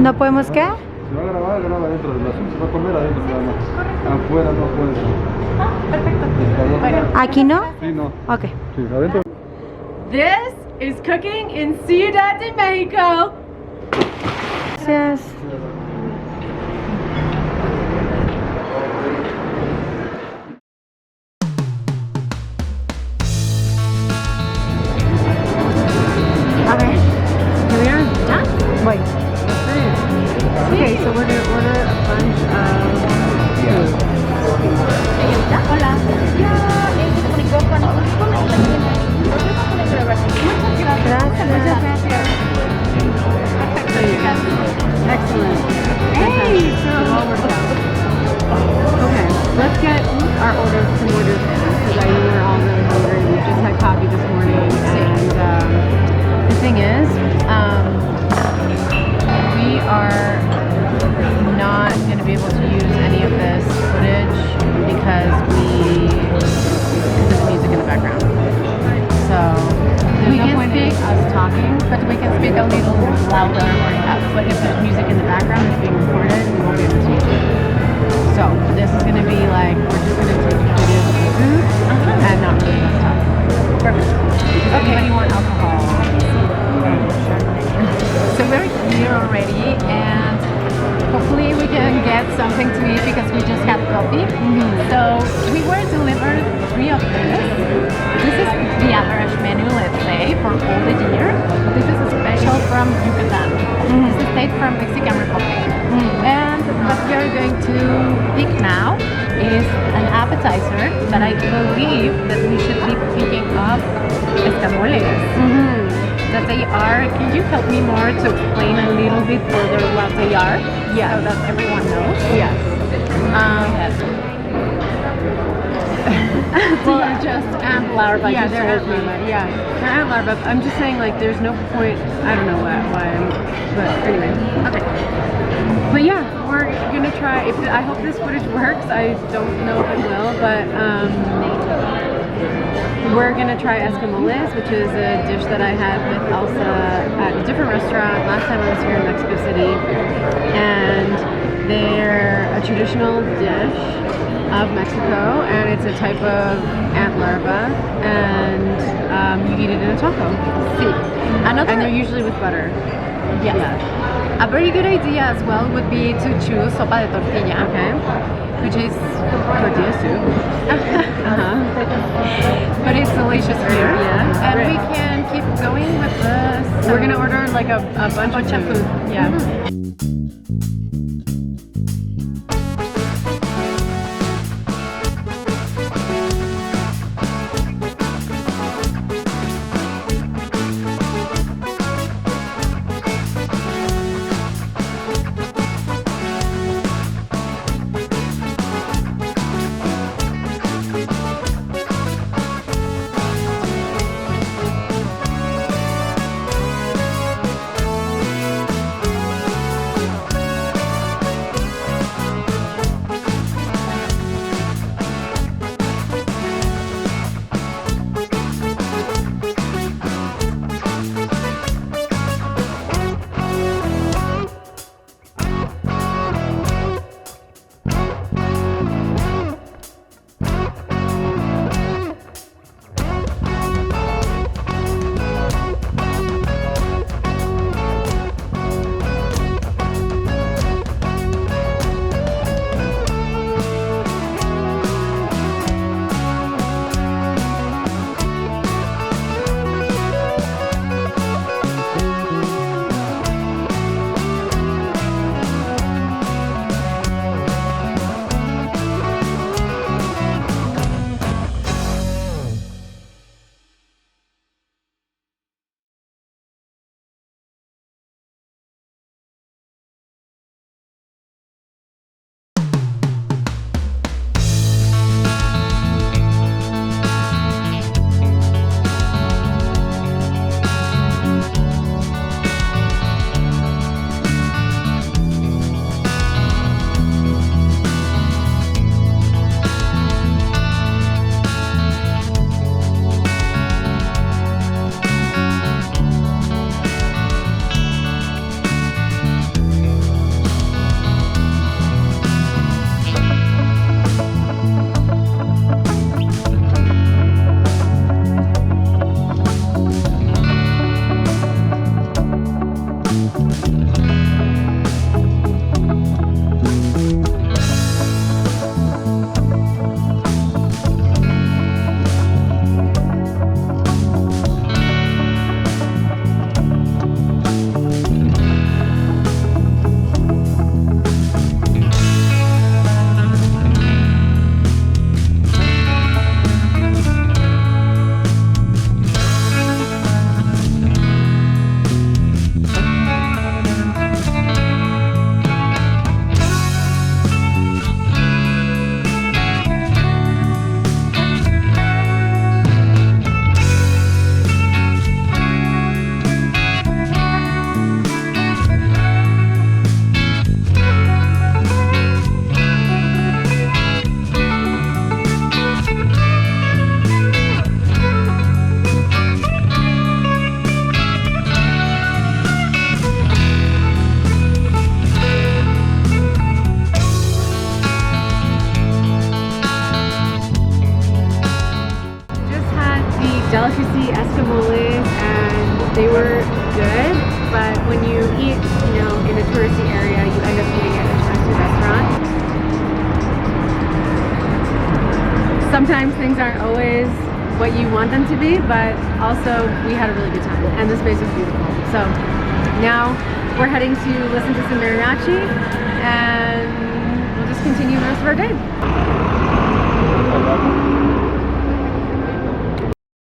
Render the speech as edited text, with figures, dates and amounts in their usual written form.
¿No podemos qué? Si va a grabar, graba dentro de la zona. Si va a comer adentro, nada más. Afuera no puede. Perfecto. Bueno. ¿Aquí no? Sí, no. Ok. Sí, adentro. This is cooking in Ciudad de Mexico. Gracias. Okay, here we are. Done? Wait. Okay, so we're gonna order a bunch of food. Señorita, hola. Ya, se comunicó con Gracias. Excellent. Hey, so well worked out. okay, let's get our orders, some orders in, because I know we're all really hungry. We just had coffee this morning, and the thing is, we are not going to be able to use any of this footage because of the music in the background. So we can speak us talking, but we can speak a little louder. But if there's music in the background that's being recorded, we won't be able to use it. So this is going to be like, we're just going to take videos of the food and not really us talking. Perfect. Does anybody want alcohol? So we're here already, and hopefully we can get something to eat because we just had coffee. So we were delivered 3 of this. This is the average menu, let's say, for all the year. This is a special from Yucatan. This is made from Mexican Republic. And what we are going to pick now is an appetizer that I believe that we should be picking up escamoles. That they are, can you help me more to explain a little bit further what they are? Yeah. So that everyone knows? Yes. Well, just ant larvae. Yeah, they're ant larvae. Yeah, they're ant larvae. I'm just saying, like, there's no point. I don't know why. But anyway, okay. But yeah, we're gonna try. I hope this footage works. I don't know if it will, but we're gonna try escamoles, which is a dish that I had with Elsa at a different restaurant last time I was here in Mexico City, and they're a traditional dish of Mexico, and it's a type of ant larva, and you eat it in a taco. Sí. And they're usually with butter. Yes. Yeah. A very good idea as well would be to choose sopa de tortilla, okay, which is tortilla soup. But it's delicious here. Yeah. And we can keep going with this. We're gonna order like a bunch of food. Yeah. They were good, but when you eat, you know, in a touristy area, you end up eating at a touristy restaurant. Sometimes things aren't always what you want them to be, but also we had a really good time and the space was beautiful. So now we're heading to listen to some mariachi and we'll just continue the rest of our day.